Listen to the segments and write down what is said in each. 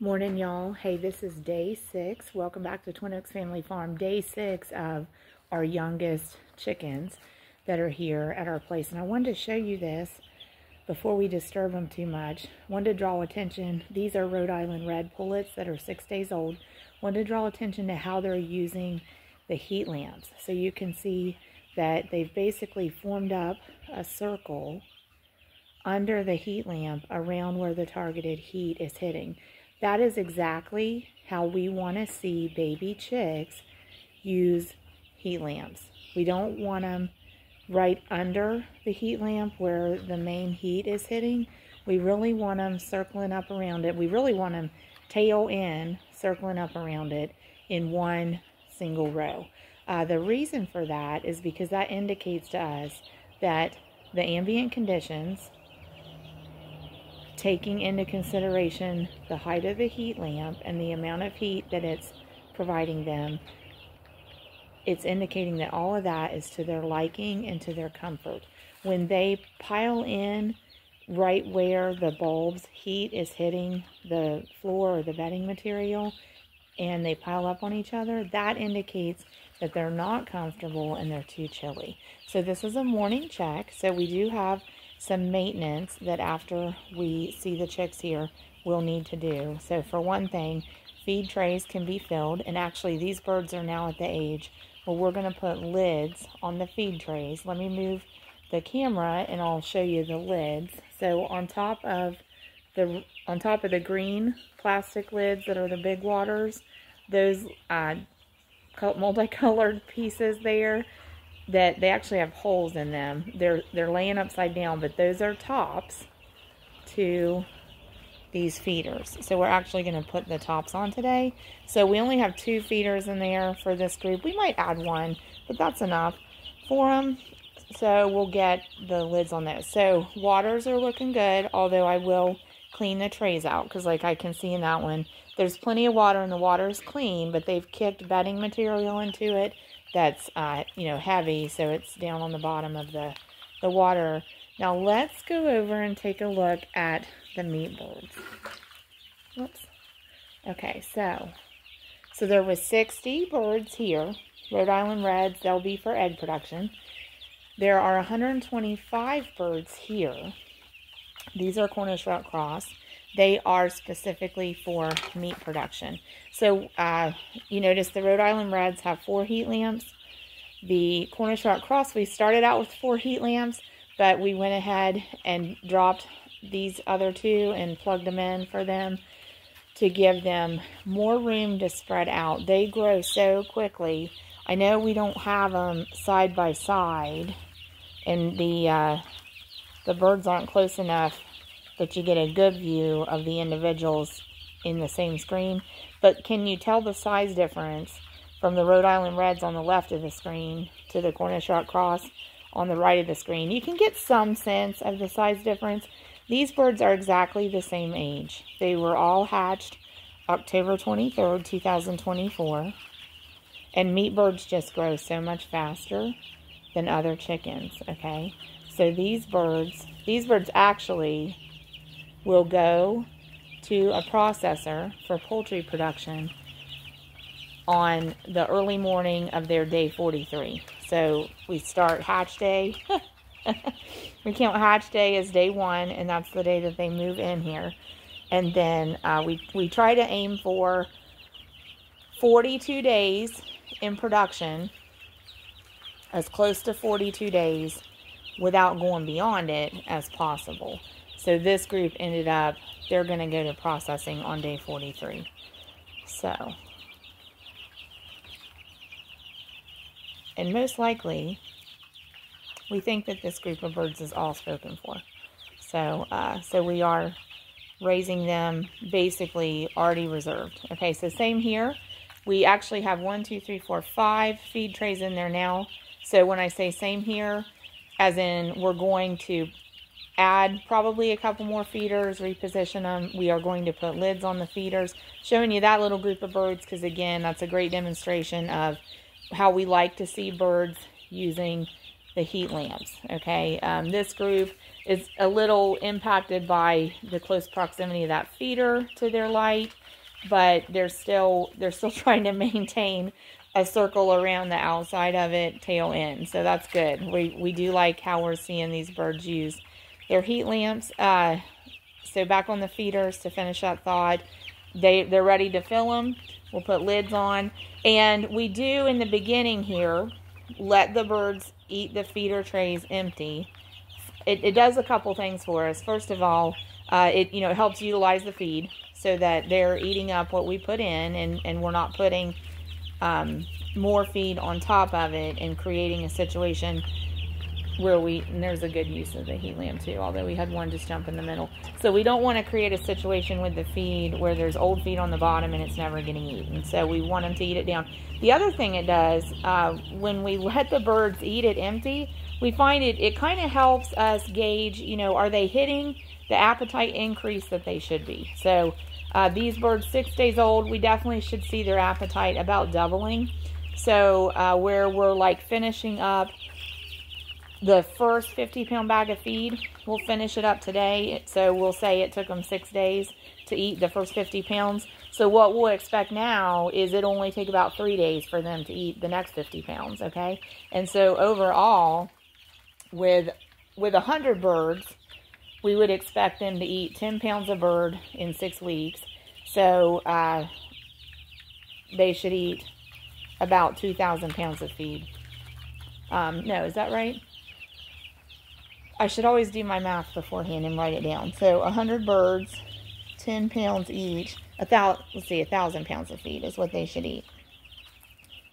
Morning, y'all. Hey, this is day 6. Welcome back to Twin Oaks Family Farm. Day 6 of our youngest chickens that are here at our place. And I wanted to show you this before we disturb them too much. Wanted to draw attention. These are Rhode Island red pullets that are 6 days old. Wanted to draw attention to how they're using the heat lamps. So you can see that they've basically formed up a circle under the heat lamp around where the targeted heat is hitting. That is exactly how we want to see baby chicks use heat lamps. We don't want them right under the heat lamp where the main heat is hitting. We really want them circling up around it. We really want them tail in, circling up around it in one single row. The reason for that is because that indicates to us that the ambient conditions, taking into consideration the height of the heat lamp and the amount of heat that it's providing them, it's indicating that all of that is to their liking and to their comfort. When they pile in right where the bulb's heat is hitting the floor or the bedding material, and they pile up on each other, that indicates that they're not comfortable and they're too chilly. So this is a morning check. So we do have some maintenance that after we see the chicks here we'll need to do. So for one thing, feed trays can be filled, and actually these birds are now at the age where we're going to put lids on the feed trays. Let me move the camera and I'll show you the lids. So on top of the green plastic lids that are the big waters, those multicolored pieces there, that they actually have holes in them. They're laying upside down, but those are tops to these feeders. So we're actually going to put the tops on today. So we only have 2 feeders in there for this group. We might add 1, but that's enough for them. So we'll get the lids on those. So waters are looking good, although I will clean the trays out because like I can see in that one, there's plenty of water and the water is clean, but they've kicked bedding material into it that's heavy, so it's down on the bottom of the water. Now let's go over and take a look at the meat birds. Whoops. Okay, so there was 60 birds here, Rhode Island Reds. They'll be for egg production. There are 125 birds here. These are Cornish Route Cross. They are specifically for meat production. So you notice the Rhode Island Reds have 4 heat lamps. The Cornish Route Cross, we started out with 4 heat lamps, but we went ahead and dropped these other 2 and plugged them in for them to give them more room to spread out. They grow so quickly. I know we don't have them side by side, and the birds aren't close enough that you get a good view of the individuals in the same screen. But can you tell the size difference from the Rhode Island Reds on the left of the screen to the Cornish Route Cross on the right of the screen? You can get some sense of the size difference. These birds are exactly the same age. They were all hatched October 23rd, 2024. And meat birds just grow so much faster than other chickens, okay? So these birds actually will go to a processor for poultry production on the early morning of their day 43. So we start hatch day. We count hatch day as day 1, and that's the day that they move in here. And then we try to aim for 42 days in production, as close to 42 days without going beyond it as possible. So this group ended up, they're going to go to processing on day 43. So, and most likely, we think that this group of birds is all spoken for. So, so we are raising them basically already reserved. Okay, so same here. We actually have 5 feed trays in there now. So when I say same here, as in we're going to add probably a couple more feeders, reposition them. We are going to put lids on the feeders, showing you that little group of birds because, again, that's a great demonstration of how we like to see birds using the heat lamps. Okay, this group is a little impacted by the close proximity of that feeder to their light, but they're still trying to maintain a circle around the outside of it, tail end. So that's good. We do like how we're seeing these birds use their heat lamps. So back on the feeders to finish that thought, they're ready to fill them. We'll put lids on, and we do in the beginning here let the birds eat the feeder trays empty. It does a couple things for us. First of all, it helps utilize the feed so that they're eating up what we put in, and we're not putting more feed on top of it and creating a situation where and there's a good use of the heat lamp too, although we had one just jump in the middle. So we don't want to create a situation with the feed where there's old feed on the bottom and it's never getting eaten. So we want them to eat it down. The other thing it does, when we let the birds eat it empty, we find it kind of helps us gauge, are they hitting the appetite increase that they should be. So these birds 6 days old, we definitely should see their appetite about doubling. So where we're like finishing up the first 50-pound bag of feed, we'll finish it up today. So we'll say it took them 6 days to eat the first 50 pounds. So what we'll expect now is it'll only take about 3 days for them to eat the next 50 pounds, okay? And so overall, with 100 birds, we would expect them to eat 10 pounds a bird in 6 weeks. So they should eat about 2,000 pounds of feed. No, is that right? I should always do my math beforehand and write it down. So 100 birds, 10 pounds each. 1,000 pounds of feed is what they should eat.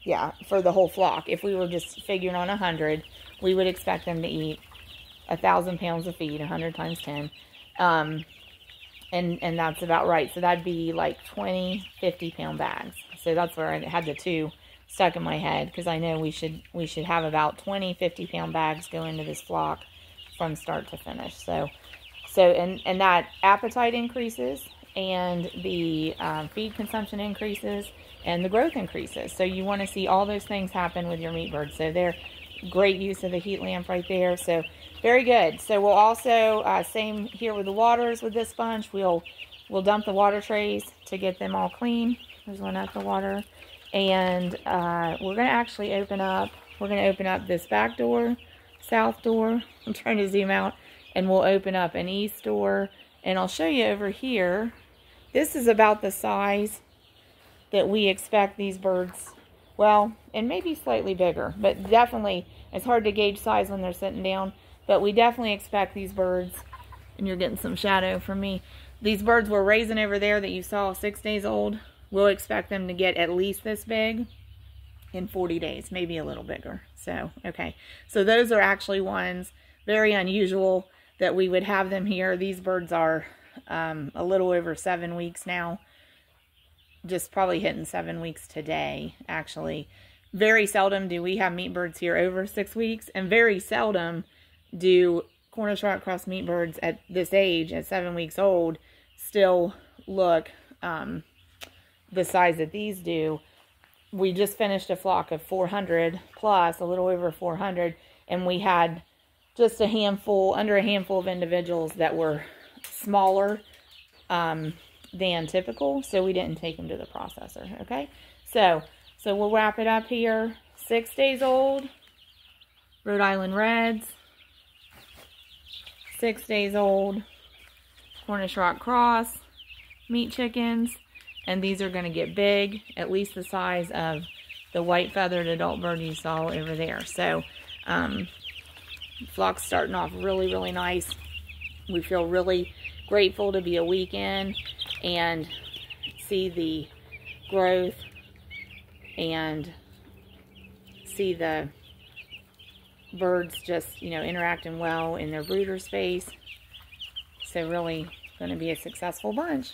Yeah, for the whole flock. If we were just figuring on 100, we would expect them to eat 1,000 pounds of feed, 100 times 10. And that's about right. So that'd be like 20 50-pound bags. So that's where I had the two stuck in my head, because I know we should have about 20 50-pound bags go into this flock from start to finish. So that appetite increases, and the feed consumption increases, and the growth increases. So you want to see all those things happen with your meat birds. So they're great use of the heat lamp right there. So very good. So we'll also same here with the waters with this bunch. We'll dump the water trays to get them all clean. There's one at the water, and we're going to actually open up. We're going to open up this back door, south door. I'm trying to zoom out, and we'll open up an east door, and I'll show you over here. This is about the size that we expect these birds, well, and maybe slightly bigger, but definitely it's hard to gauge size when they're sitting down, but we definitely expect these birds, and you're getting some shadow from me, these birds we're raising over there that you saw 6 days old, we'll expect them to get at least this big in 40 days, maybe a little bigger. So, okay. So those are actually ones, very unusual that we would have them here. These birds are a little over 7 weeks now. Just probably hitting 7 weeks today, actually. Very seldom do we have meat birds here over 6 weeks, and very seldom do Cornish rock cross meat birds at this age, at 7 weeks old, still look the size that these do. We just finished a flock of 400 plus, a little over 400, and we had just a handful, under a handful of individuals that were smaller than typical, so we didn't take them to the processor, okay? So we'll wrap it up here. 6 days old, Rhode Island Reds. 6 days old, Cornish rock cross, meat chickens. And these are going to get big, at least the size of the white feathered adult bird you saw over there. So, flock's starting off really, really nice. We feel really grateful to be a week in and see the growth and see the birds just, interacting well in their brooder space. So really going to be a successful bunch.